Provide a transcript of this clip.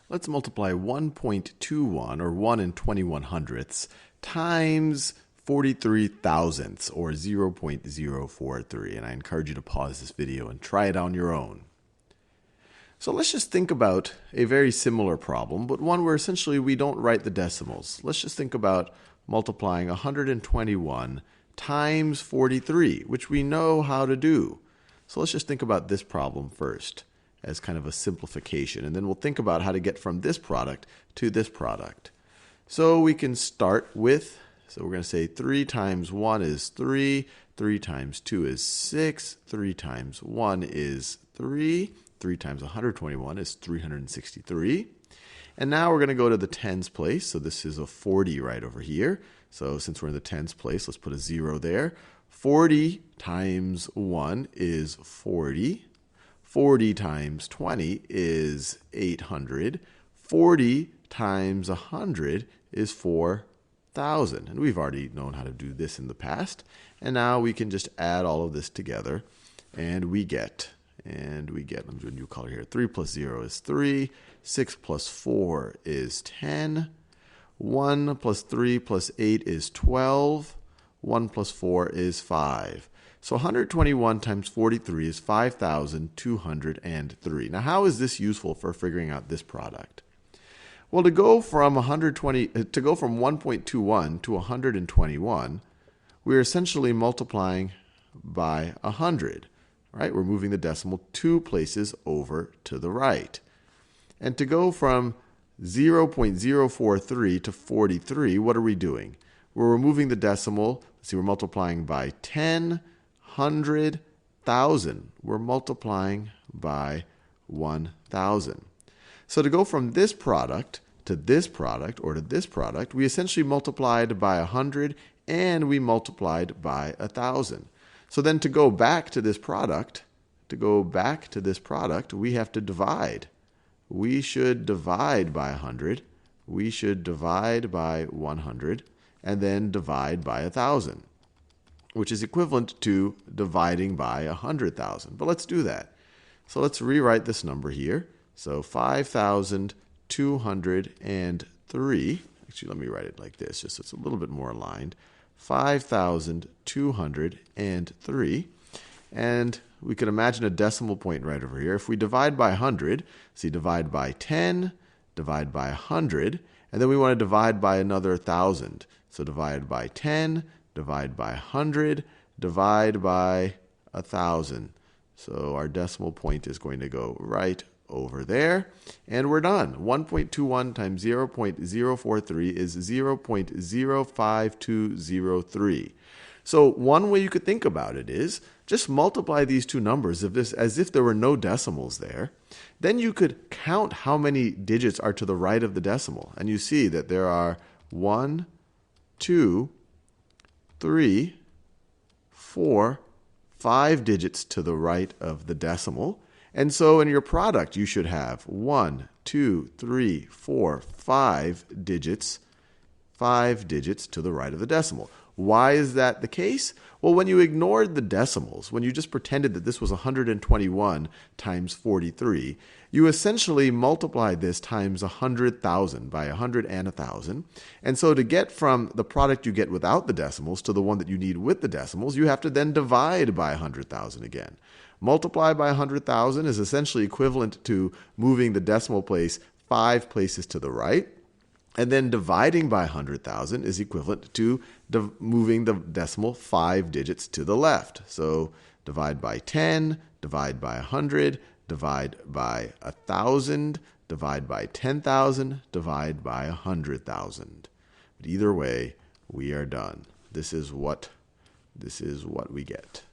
Let's multiply 1.21, or 1 and 21 hundredths, times 43 thousandths, or 0.043. And I encourage you to pause this video and try it on your own. So let's just think about a very similar problem, but one where essentially we don't write the decimals. Let's just think about multiplying 121 times 43, which we know how to do. So let's just think about this problem first as kind of a simplification, and then we'll think about how to get from this product to this product. So we can start with, so we're going to say 3 times 1 is 3, 3 times 2 is 6, 3 times 1 is 3, 3 times 121 is 363. And now we're going to go to the tens place. So this is a 40 right over here. So since we're in the tens place, let's put a 0 there. 40 times 1 is 40. 40 times 20 is 800. 40 times 100 is 4,000. And we've already known how to do this in the past. And now we can just add all of this together. And we get, let me do a new color here. 3 plus 0 is 3. 6 plus 4 is 10. 1 plus 3 plus 8 is 12. 1 plus 4 is 5. So 121 times 43 is 5,203. Now, how is this useful for figuring out this product? Well, to go from 1.21 to 121, we're essentially multiplying by 100. Right? We're moving the decimal 2 places over to the right. And to go from 0.043 to 43, what are we doing? We're removing the decimal. Let's see, we're multiplying by 10, 100, 1,000. We're multiplying by 1,000. So to go from this product to this product, or to this product, we essentially multiplied by 100 and we multiplied by 1,000. So then to go back to this product, we have to divide. We should divide by 100. We should divide by 100, and then divide by 1,000, which is equivalent to dividing by 100,000. But let's do that. So let's rewrite this number here. So 5,203. Actually, let me write it like this, just so it's a little bit more aligned. 5,203. And we could imagine a decimal point right over here. If we divide by 100, see, divide by 10, divide by 100, and then we want to divide by another 1,000. So divide by 10, divide by 100, divide by 1,000. So our decimal point is going to go right over there, and we're done. 1.21 times 0.043 is 0.05203. So one way you could think about it is just multiply these two numbers as if there were no decimals there. Then you could count how many digits are to the right of the decimal. And you see that there are 1, 2, 3, 4, 5 digits to the right of the decimal. And so in your product, you should have 1, 2, 3, 4, 5 digits, 5 digits to the right of the decimal. Why is that the case? Well, when you ignored the decimals, when you just pretended that this was 121 times 43, you essentially multiplied this times 100,000 by 100 and 1,000. And so to get from the product you get without the decimals to the one that you need with the decimals, you have to then divide by 100,000 again. Multiply by 100,000 is essentially equivalent to moving the decimal place 5 places to the right. And then dividing by 100,000 is equivalent to moving the decimal 5 digits to the left. So divide by 10, divide by 100, divide by 1,000, divide by 10,000, divide by 100,000. But either way, we are done. This is what we get.